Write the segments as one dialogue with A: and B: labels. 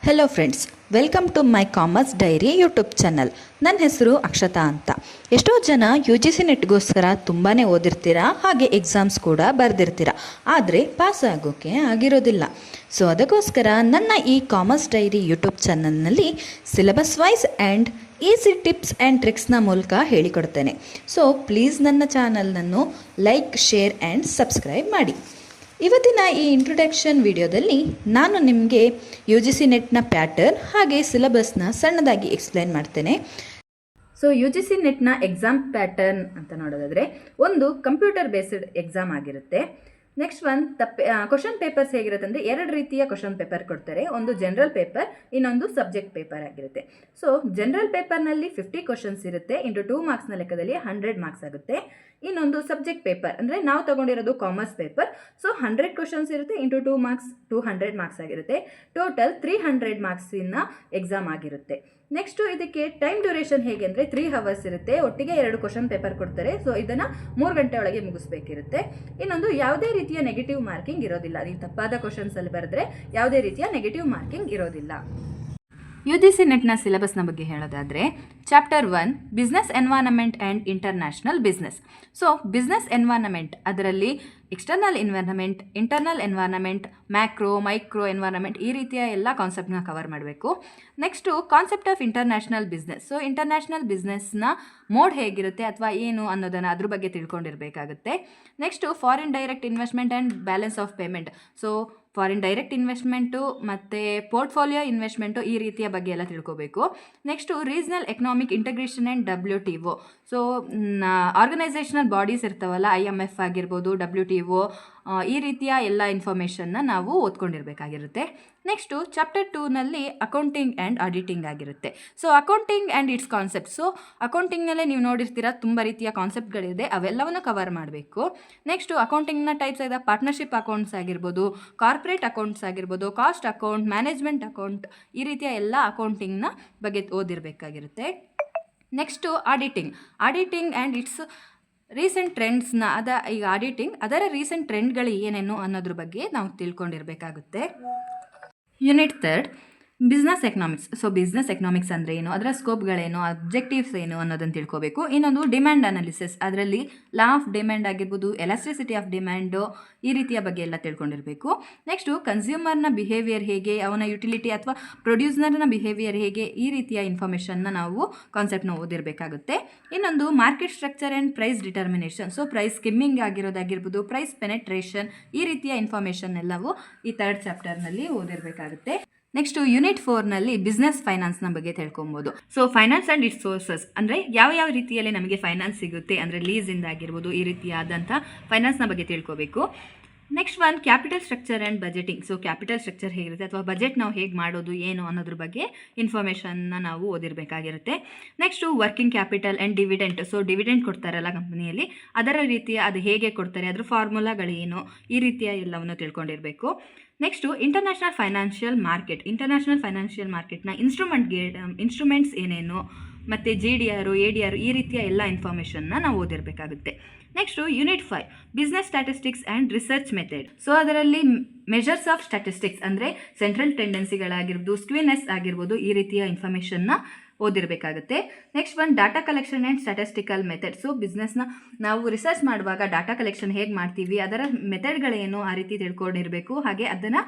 A: Hello friends, welcome to my commerce diary YouTube channel. ನನ್ನ ಹೆಸರು ಅಕ್ಷತಾ ಅಂತ. ಎಷ್ಟೋ ಜನ ಯು ಜಿ ಸಿ ನೆಟ್ಗೋಸ್ಕರ ತುಂಬಾ ಓದಿರ್ತೀರಾ, ಹಾಗೆ ಎಕ್ಸಾಮ್ಸ್ ಕೂಡ ಬರೆದಿರ್ತೀರ, ಆದರೆ ಪಾಸ್ ಆಗೋಕ್ಕೆ ಆಗಿರೋದಿಲ್ಲ. ಸೊ ಅದಕ್ಕೋಸ್ಕರ ನನ್ನ ಈ ಕಾಮರ್ಸ್ ಡೈರಿ ಯೂಟ್ಯೂಬ್ ಚಾನಲ್ನಲ್ಲಿ syllabus wise and easy tips and ಟ್ರಿಕ್ಸ್ನ ಮೂಲಕ ಹೇಳಿಕೊಡ್ತೇನೆ. ಸೊ ಪ್ಲೀಸ್ ನನ್ನ ಚಾನಲ್ನನ್ನು ಲೈಕ್, ಶೇರ್ ಆ್ಯಂಡ್ ಸಬ್ಸ್ಕ್ರೈಬ್ ಮಾಡಿ. ಇವತ್ತಿನ ಈ ಇಂಟ್ರೊಡಕ್ಷನ್ ವಿಡಿಯೋದಲ್ಲಿ ನಾನು ನಿಮಗೆ ಯು ಜಿ ಸಿ ನೆಟ್ನ ಪ್ಯಾಟರ್ನ್ ಹಾಗೆ ಸಿಲೆಬಸ್ನ ಸಣ್ಣದಾಗಿ ಎಕ್ಸ್ಪ್ಲೈನ್ ಮಾಡ್ತೇನೆ. ಸೊ ಯು ಜಿ ಸಿ ನೆಟ್ನ ಎಕ್ಸಾಮ್ ಪ್ಯಾಟರ್ನ್ ಅಂತ ನೋಡೋದಾದರೆ, ಒಂದು ಕಂಪ್ಯೂಟರ್ ಬೇಸ್ಡ್ ಎಕ್ಸಾಮ್ ಆಗಿರುತ್ತೆ. ನೆಕ್ಸ್ಟ್ ಕ್ವಶನ್ ಪೇಪರ್ಸ್ ಹೇಗಿರುತ್ತೆ ಅಂದರೆ, ಎರಡು ರೀತಿಯ ಕ್ವಶನ್ ಪೇಪರ್ ಕೊಡ್ತಾರೆ. ಒಂದು ಜನರಲ್ ಪೇಪರ್, ಇನ್ನೊಂದು ಸಬ್ಜೆಕ್ಟ್ ಪೇಪರ್ ಆಗಿರುತ್ತೆ. ಸೊ ಜನರಲ್ ಪೇಪರ್ನಲ್ಲಿ 50 ಕ್ವಶನ್ಸ್ ಇರುತ್ತೆ, ಇಂಟು 2 ಮಾರ್ಕ್ಸ್ನ ಲೆಕ್ಕದಲ್ಲಿ 100 ಮಾರ್ಕ್ಸ್ ಆಗುತ್ತೆ. ಇನ್ನೊಂದು ಸಬ್ಜೆಕ್ಟ್ ಪೇಪರ್ ಅಂದರೆ ನಾವು ತಗೊಂಡಿರೋದು ಕಾಮರ್ಸ್ ಪೇಪರ್. ಸೊ 100 ಕ್ವಶನ್ಸ್ ಇರುತ್ತೆ, ಇಂಟು 2 ಮಾರ್ಕ್ಸ್ 200 ಮಾರ್ಕ್ಸ್ ಆಗಿರುತ್ತೆ. ಟೋಟಲ್ 300 ಮಾರ್ಕ್ಸಿನ ಎಕ್ಸಾಮ್ ಆಗಿರುತ್ತೆ. ನೆಕ್ಸ್ಟು ಇದಕ್ಕೆ ಟೈಮ್ ಡ್ಯೂರೇಷನ್ ಹೇಗೆ ಅಂದರೆ 3 ಅವರ್ಸ್ ಇರುತ್ತೆ. ಒಟ್ಟಿಗೆ 2 ಕ್ವಶನ್ ಪೇಪರ್ ಕೊಡ್ತಾರೆ. ಸೊ ಇದನ್ನು 3 ಗಂಟೆ ಒಳಗೆ ಮುಗಿಸ್ಬೇಕಿರುತ್ತೆ. ಇನ್ನೊಂದು, ಯಾವುದೇ ರೀತಿಯ ನೆಗೆಟಿವ್ ಮಾರ್ಕಿಂಗ್ ಇರೋದಿಲ್ಲ. ನೀವು ತಪ್ಪಾದ ಕ್ವಶನ್ಸಲ್ಲಿ ಬರೆದ್ರೆ ಯಾವುದೇ ರೀತಿಯ ನೆಗೆಟಿವ್ ಮಾರ್ಕಿಂಗ್ ಇರೋದಿಲ್ಲ. ಯು ಜಿ ಸಿ ನೆಟ್ನ ಸಿಲೆಬಸ್ನ ಬಗ್ಗೆ ಹೇಳೋದಾದರೆ, chapter 1 business environment and international business. So business environment, ಅದರಲ್ಲಿ external environment, internal environment, macro, micro environment, ಈ ರೀತಿಯ ಎಲ್ಲ ಕಾನ್ಸೆಪ್ಟ್ನ ಕವರ್ ಮಾಡಬೇಕು. Next concept of international business. So international ಬಿಸ್ನೆಸ್ನ ಮೋಡ್ ಹೇಗಿರುತ್ತೆ ಅಥವಾ ಏನು ಅನ್ನೋದನ್ನು ಅದ್ರ ಬಗ್ಗೆ ತಿಳ್ಕೊಂಡಿರಬೇಕಾಗುತ್ತೆ. Next foreign direct investment and balance of payment. So foreign direct investment ಮತ್ತು ಪೋರ್ಟ್ಫೋಲಿಯೋ ಇನ್ವೆಸ್ಟ್ಮೆಂಟು, ಈ ರೀತಿಯ ಬಗ್ಗೆ ಎಲ್ಲ ತಿಳ್ಕೋಬೇಕು. Next regional economic integration and WTO. So organisational bodies ಇರ್ತಾವಲ್ಲ, IMF ಆಗಿರ್ಬೋದು, WTO, ಈ ರೀತಿಯ ಎಲ್ಲ ಇನ್ಫಾರ್ಮೇಷನ್ನ ನಾವು ಓದ್ಕೊಂಡಿರಬೇಕಾಗಿರುತ್ತೆ. ನೆಕ್ಸ್ಟು ಚಾಪ್ಟರ್ 2ನಲ್ಲಿ ಅಕೌಂಟಿಂಗ್ ಆ್ಯಂಡ್ ಆಡಿಟಿಂಗ್ ಆಗಿರುತ್ತೆ. So accounting and its concept. So ಅಕೌಂಟಿಂಗ್ನಲ್ಲೇ ನೀವು ನೋಡಿರ್ತೀರ ತುಂಬ ರೀತಿಯ ಕಾನ್ಸೆಪ್ಟ್ಗಳಿದೆ, ಅವೆಲ್ಲವನ್ನು ಕವರ್ ಮಾಡಬೇಕು. ನೆಕ್ಸ್ಟು ಅಕೌಂಟಿಂಗ್ನ ಟೈಪ್ಸ್ ಆಗಿದೆ, ಪಾರ್ಟ್ನರ್ಶಿಪ್ ಅಕೌಂಟ್ಸ್ ಆಗಿರ್ಬೋದು, ಕಾರ್ಪೊರೇಟ್ ಅಕೌಂಟ್ಸ್ ಆಗಿರ್ಬೋದು, ಕಾಸ್ಟ್ ಅಕೌಂಟ್, ಮ್ಯಾನೇಜ್ಮೆಂಟ್ ಅಕೌಂಟ್, ಈ ರೀತಿಯ ಎಲ್ಲ ಅಕೌಂಟಿಂಗ್ನ ಬಗ್ಗೆ ಓದಿರಬೇಕಾಗಿರುತ್ತೆ. Next auditing and its recent ಟ್ರೆಂಡ್ಸ್ನ ಈಗ ಆಡಿಟಿಂಗ್, ಅದರ ರೀಸೆಂಟ್ ಟ್ರೆಂಡ್ಗಳು ಏನೇನು ಅನ್ನೋದ್ರ ಬಗ್ಗೆ ನಾವು ತಿಳ್ಕೊಂಡಿರಬೇಕಾಗುತ್ತೆ. Unit 3 business economics. So business economics ಅಂದರೆ ಏನು, ಅದರ ಸ್ಕೋಪ್ಗಳೇನು, ಅಬ್ಜೆಕ್ಟಿವ್ಸ್ ಏನು ಅನ್ನೋದನ್ನು ತಿಳ್ಕೋಬೇಕು. ಇನ್ನೊಂದು ಡಿಮ್ಯಾಂಡ್ ಅನಾಲಿಸಿಸ್, ಅದರಲ್ಲಿ ಲಾ ಆಫ್ ಡಿಮ್ಯಾಂಡ್ ಆಗಿರ್ಬೋದು, ಎಲಾಸ್ಟಿಸಿಟಿ ಆಫ್ ಡಿಮ್ಯಾಂಡು, ಈ ರೀತಿಯ ಬಗ್ಗೆ ಎಲ್ಲ ತಿಳ್ಕೊಂಡಿರಬೇಕು. ನೆಕ್ಸ್ಟು ಕನ್ಸ್ಯೂಮರ್ನ ಬಿಹೇವಿಯರ್ ಹೇಗೆ, ಅವನ ಯುಟಿಲಿಟಿ ಅಥವಾ ಪ್ರೊಡ್ಯೂಸರ್ನ ಬಿಹೇವಿಯರ್ ಹೇಗೆ, ಈ ರೀತಿಯ ಇನ್ಫಾರ್ಮೇಷನ್ನ ನಾವು ಕಾನ್ಸೆಪ್ಟ್ನ ಓದಿರಬೇಕಾಗುತ್ತೆ. ಇನ್ನೊಂದು market structure and price determination. So price skimming ಆಗಿರೋದಾಗಿರ್ಬೋದು, ಪ್ರೈಸ್ ಪೆನೆಟ್ರೇಷನ್, ಈ ರೀತಿಯ ಇನ್ಫಾರ್ಮೇಷನ್ ಎಲ್ಲವೂ ಈ 3rd ಚಾಪ್ಟರ್ನಲ್ಲಿ ಓದಿರಬೇಕಾಗುತ್ತೆ. ನೆಕ್ಸ್ಟು ಯೂನಿಟ್ 4ನಲ್ಲಿ ಬಿಸ್ನೆಸ್ ಫೈನಾನ್ಸ್ನ ಬಗ್ಗೆ ತಿಳ್ಕೊಬೋದು. So finance and its sources ಅಂದರೆ ಯಾವ ರೀತಿಯಲ್ಲಿ ನಮಗೆ ಫೈನಾನ್ಸ್ ಸಿಗುತ್ತೆ, ಅಂದರೆ ಲೀಸಿಂದ ಆಗಿರ್ಬೋದು, ಈ ರೀತಿಯಾದಂಥ ಫೈನಾನ್ಸ್ನ ಬಗ್ಗೆ ತಿಳ್ಕೋಬೇಕು. Next capital structure and budgeting. So capital structure ಹೇಗಿರುತ್ತೆ ಅಥವಾ ಬಜೆಟ್ ನಾವು ಹೇಗೆ ಮಾಡೋದು ಏನು ಅನ್ನೋದ್ರ ಬಗ್ಗೆ ಇನ್ಫಾರ್ಮೇಷನ್ನ ನಾವು ಓದಿರಬೇಕಾಗಿರುತ್ತೆ. Next working capital and dividend. So dividend ಕೊಡ್ತಾರಲ್ಲ ಕಂಪ್ನಿಯಲ್ಲಿ, ಅದರ ರೀತಿಯ ಅದು ಹೇಗೆ ಕೊಡ್ತಾರೆ, ಅದರ ಫಾರ್ಮುಲಾಗಳೇನು, ಈ ರೀತಿಯ ಎಲ್ಲವನ್ನು ತಿಳ್ಕೊಂಡಿರಬೇಕು. ನೆಕ್ಸ್ಟು ಇಂಟರ್ನ್ಯಾಷನಲ್ ಫೈನಾನ್ಷಿಯಲ್ ಮಾರ್ಕೆಟ್ನ ಇನ್ಸ್ಟ್ರೂಮೆಂಟ್ಸ್ ಏನೇನು, ಮತ್ತು GDR, ADR, ಈ ರೀತಿಯ ಎಲ್ಲ ಇನ್ಫಾರ್ಮೇಷನ್ನ ನಾವು ಓದಿರಬೇಕಾಗುತ್ತೆ. Next unit 5 business statistics and research method. So ಅದರಲ್ಲಿ ಮೆಜರ್ಸ್ ಆಫ್ ಸ್ಟ್ಯಾಟಿಸ್ಟಿಕ್ಸ್ ಅಂದರೆ ಸೆಂಟ್ರಲ್ ಟೆಂಡೆನ್ಸಿಗಳಾಗಿರ್ಬೋದು, ಸ್ಕ್ಯೂನೆಸ್ ಆಗಿರ್ಬೋದು, ಈ ರೀತಿಯ ಇನ್ಫಾರ್ಮೇಷನ್ನ ಓದಿರಬೇಕಾಗುತ್ತೆ. Next data collection and statistical method. So ಬಿಸ್ನೆಸ್ನ ನಾವು ರಿಸರ್ಚ್ ಮಾಡುವಾಗ ಡಾಟಾ ಕಲೆಕ್ಷನ್ ಹೇಗೆ ಮಾಡ್ತೀವಿ, ಅದರ ಮೆಥಡ್ಗಳೇನು, ಆ ರೀತಿ ತಿಳ್ಕೊಂಡಿರಬೇಕು. ಹಾಗೆ ಅದನ್ನು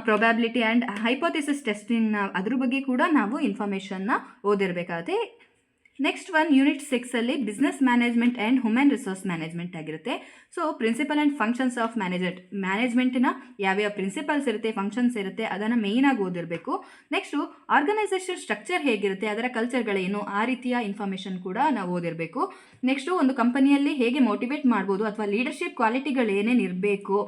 A: ಪ್ರೊಬ್ಯಾಬಿಲಿಟಿ ಆ್ಯಂಡ್ ಹೈಪೋಥಿಸಿಸ್ ಟೆಸ್ಟಿಂಗ್, ಅದ್ರ ಬಗ್ಗೆ ಕೂಡ ನಾವು ಇನ್ಫಾರ್ಮೇಷನ್ನ ಓದಿರಬೇಕಾಗುತ್ತೆ. ನೆಕ್ಸ್ಟ್ ಯೂನಿಟ್ 6ಅಲ್ಲಿ business management and human resource management ಆಗಿರುತ್ತೆ. So principle and functions of ಮ್ಯಾನೇಜ್ಮೆಂಟಿನ ಯಾವ್ಯಾವ ಪ್ರಿನ್ಸಿಪಲ್ಸ್ ಇರುತ್ತೆ, ಫಂಕ್ಷನ್ಸ್ ಇರುತ್ತೆ, ಅದನ್ನು ಮೇಯ್ನಾಗಿ ಓದಿರಬೇಕು. ನೆಕ್ಸ್ಟು ಆರ್ಗನೈಸೇಷನ್ ಸ್ಟ್ರಕ್ಚರ್ ಹೇಗಿರುತ್ತೆ, ಅದರ ಕಲ್ಚರ್ಗಳೇನು, ಆ ರೀತಿಯ ಇನ್ಫಾರ್ಮೇಷನ್ ಕೂಡ ನಾವು ಓದಿರಬೇಕು. ನೆಕ್ಸ್ಟು ಒಂದು ಕಂಪನಿಯಲ್ಲಿ ಹೇಗೆ ಮೋಟಿವೇಟ್ ಮಾಡ್ಬೋದು ಅಥವಾ ಲೀಡರ್ಶಿಪ್ ಕ್ವಾಲಿಟಿಗಳು ಏನೇನು ಇರಬೇಕು,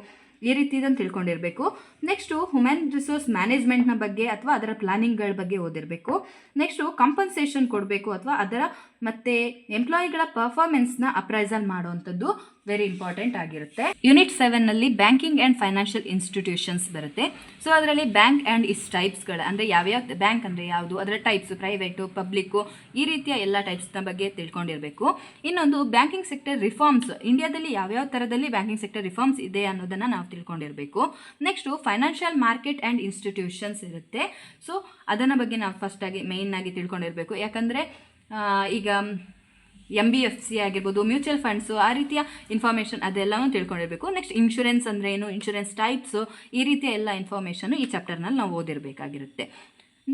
A: ಈ ರೀತಿಯನ್ನು ತಿಳ್ಕೊಂಡಿರಬೇಕು. ನೆಕ್ಸ್ಟು ಹ್ಯೂಮನ್ ರಿಸೋರ್ಸ್ ಮ್ಯಾನೇಜ್ಮೆಂಟ್ನ ಬಗ್ಗೆ ಅಥವಾ ಅದರ ಪ್ಲಾನಿಂಗ್ಗಳ ಬಗ್ಗೆ ಓದಿರಬೇಕು. ನೆಕ್ಸ್ಟು ಕಾಂಪನ್ಸೇಷನ್ ಕೊಡಬೇಕು ಅಥವಾ ಅದರ ಮತ್ತು ಎಂಪ್ಲಾಯಿಗಳ ಪರ್ಫಾರ್ಮೆನ್ಸ್ನ ಅಪ್ರೈಸಲ್ ಮಾಡುವಂಥದ್ದು ವೆರಿ ಇಂಪಾರ್ಟೆಂಟ್ ಆಗಿರುತ್ತೆ. ಯೂನಿಟ್ 7ನಲ್ಲಿ ಬ್ಯಾಂಕಿಂಗ್ ಆ್ಯಂಡ್ ಫೈನಾನ್ಷಿಯಲ್ ಇನ್ಸ್ಟಿಟ್ಯೂಷನ್ಸ್ ಬರುತ್ತೆ. ಸೊ ಅದರಲ್ಲಿ ಬ್ಯಾಂಕ್ ಆ್ಯಂಡ್ ಇಸ್ ಟೈಪ್ಸ್ಗಳು, ಅಂದರೆ ಯಾವ್ಯಾವ ಬ್ಯಾಂಕ್ ಅಂದರೆ ಯಾವುದು, ಅದರ ಟೈಪ್ಸ್ ಪ್ರೈವೇಟು, ಪಬ್ಲಿಕ್ಕು, ಈ ರೀತಿಯ ಎಲ್ಲ ಟೈಪ್ಸ್ನ ಬಗ್ಗೆ ತಿಳ್ಕೊಂಡಿರಬೇಕು. ಇನ್ನೊಂದು ಬ್ಯಾಂಕಿಂಗ್ ಸೆಕ್ಟರ್ ರಿಫಾರ್ಮ್ಸ್, ಇಂಡಿಯಾದಲ್ಲಿ ಯಾವ್ಯಾವ ಥರದಲ್ಲಿ ಬ್ಯಾಂಕಿಂಗ್ ಸೆಕ್ಟರ್ ರಿಫಾರ್ಮ್ಸ್ ಇದೆ ಅನ್ನೋದನ್ನು ನಾವು ತಿಳ್ಕೊಂಡಿರಬೇಕು. Next financial market and institutions ಇರುತ್ತೆ. ಸೊ ಅದನ್ನ ಬಗ್ಗೆ ನಾವು ಫಸ್ಟಾಗಿ ಮೇಯ್ನಾಗಿ ತಿಳ್ಕೊಂಡಿರಬೇಕು. ಯಾಕಂದರೆ ಈಗ MBFC ಆಗಿರ್ಬೋದು, ಮ್ಯೂಚುವಲ್ ಫಂಡ್ಸು, ಆ ರೀತಿಯ ಇನ್ಫಾರ್ಮೇಷನ್ ಅದೆಲ್ಲವೂ ತಿಳ್ಕೊಂಡಿರಬೇಕು. ನೆಕ್ಸ್ಟ್ ಇನ್ಶೂರೆನ್ಸ್ ಅಂದರೆ ಏನು, ಇನ್ಶೂರೆನ್ಸ್ ಟೈಪ್ಸು, ಈ ರೀತಿಯ ಎಲ್ಲ ಇನ್ಫಾರ್ಮೇಷನು ಈ ಚಾಪ್ಟರ್ನಲ್ಲಿ ನಾವು ಓದಿರಬೇಕಾಗಿರುತ್ತೆ.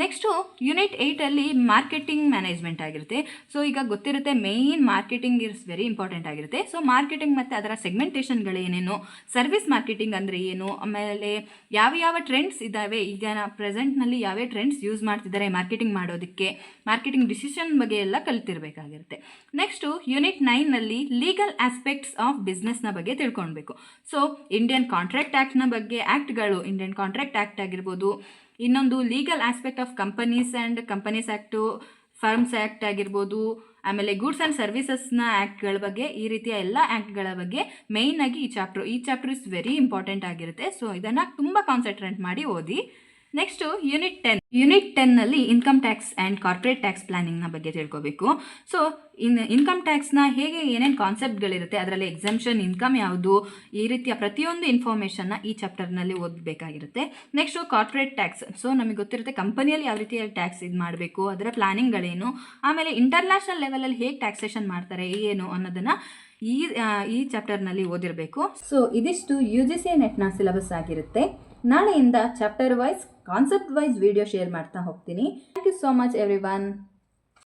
A: ನೆಕ್ಸ್ಟು ಯೂನಿಟ್ 8ಅಲ್ಲಿ ಮಾರ್ಕೆಟಿಂಗ್ ಮ್ಯಾನೇಜ್ಮೆಂಟ್ ಆಗಿರುತ್ತೆ. ಸೊ ಈಗ ಗೊತ್ತಿರುತ್ತೆ main marketing is very important ಆಗಿರುತ್ತೆ. ಸೊ ಮಾರ್ಕೆಟಿಂಗ್ ಮತ್ತು ಅದರ ಸೆಗ್ಮೆಂಟೇಷನ್ಗಳೇನೇನು, ಸರ್ವಿಸ್ ಮಾರ್ಕೆಟಿಂಗ್ ಅಂದರೆ ಏನು, ಆಮೇಲೆ ಯಾವ ಟ್ರೆಂಡ್ಸ್ ಇದ್ದಾವೆ, ಈಗ ಪ್ರೆಸೆಂಟ್ನಲ್ಲಿ ಯಾವ್ಯಾವ ಟ್ರೆಂಡ್ಸ್ ಯೂಸ್ ಮಾಡ್ತಿದ್ದಾರೆ ಮಾರ್ಕೆಟಿಂಗ್ ಮಾಡೋದಕ್ಕೆ, ಮಾರ್ಕೆಟಿಂಗ್ ಡಿಸಿಷನ್ ಬಗ್ಗೆ ಎಲ್ಲ ಕಲಿತಿರಬೇಕಾಗಿರುತ್ತೆ. ನೆಕ್ಸ್ಟು ಯೂನಿಟ್ 9ನಲ್ಲಿ ಲೀಗಲ್ ಆಸ್ಪೆಕ್ಟ್ಸ್ ಆಫ್ ಬಿಸ್ನೆಸ್ನ ಬಗ್ಗೆ ತಿಳ್ಕೊಳ್ಬೇಕು. ಸೊ ಇಂಡಿಯನ್ ಕಾಂಟ್ರಾಕ್ಟ್ ಆ್ಯಕ್ಟ್ನ ಬಗ್ಗೆ, ಆ್ಯಕ್ಟ್ಗಳು, ಇಂಡಿಯನ್ ಕಾಂಟ್ರಾಕ್ಟ್ ಆ್ಯಕ್ಟ್ ಆಗಿರ್ಬೋದು, ಇನ್ನೊಂದು legal aspect of companies and companies act, firms act ಆಗಿರ್ಬೋದು, ಆಮೇಲೆ ಗೂಡ್ಸ್ ಆ್ಯಂಡ್ ಸರ್ವಿಸಸ್ನ ಆ್ಯಕ್ಟ್ಗಳ ಬಗ್ಗೆ, ಈ ರೀತಿಯ ಎಲ್ಲ ಆ್ಯಕ್ಟ್ಗಳ ಬಗ್ಗೆ ಮೇಯ್ನಾಗಿ ಈ ಚಾಪ್ಟರ್ ಇಸ್ ವೆರಿ ಇಂಪಾರ್ಟೆಂಟ್ ಆಗಿರುತ್ತೆ. ಸೊ ಇದನ್ನು ತುಂಬ ಕಾನ್ಸಂಟ್ರೇಟ್ ಮಾಡಿ ಓದಿ. ನೆಕ್ಸ್ಟು ಯೂನಿಟ್ 10ನಲ್ಲಿ income tax and corporate tax ಪ್ಲಾನಿಂಗ್ನ ಬಗ್ಗೆ ತಿಳ್ಕೊಬೇಕು. ಸೊ ಇನ್ಕಮ್ ಟ್ಯಾಕ್ಸ್ನ ಹೇಗೆ ಏನೇನು ಕಾನ್ಸೆಪ್ಟ್ಗಳಿರುತ್ತೆ, ಅದರಲ್ಲಿ ಎಕ್ಸಂಪ್ಷನ್ ಇನ್ಕಮ್ ಯಾವುದು, ಈ ರೀತಿಯ ಪ್ರತಿಯೊಂದು ಇನ್ಫಾರ್ಮೇಷನ್ನ ಈ ಚಾಪ್ಟರ್ನಲ್ಲಿ ಓದಬೇಕಾಗಿರುತ್ತೆ. Next corporate tax. ಸೊ ನಮಗೆ ಗೊತ್ತಿರುತ್ತೆ ಕಂಪನಿಯಲ್ಲಿ ಯಾವ ರೀತಿಯ ಟ್ಯಾಕ್ಸ್ ಇದು ಮಾಡಬೇಕು, ಅದರ ಪ್ಲಾನಿಂಗ್ಗಳೇನು, ಆಮೇಲೆ ಇಂಟರ್ನ್ಯಾಷನಲ್ ಲೆವೆಲಲ್ಲಿ ಹೇಗೆ ಟ್ಯಾಕ್ಸೇಷನ್ ಮಾಡ್ತಾರೆ ಏನು ಅನ್ನೋದನ್ನು ಈ ಚಾಪ್ಟರ್ನಲ್ಲಿ ಓದಿರಬೇಕು. ಸೊ ಇದಿಷ್ಟು UGC ನೆಟ್ನ ಸಿಲೆಬಸ್ ಆಗಿರುತ್ತೆ. ನಾಳೆಯಿಂದ chapter wise, concept wise video share ಮಾಡ್ತಾ ಹೋಗ್ತೀನಿ. Thank you so much every one.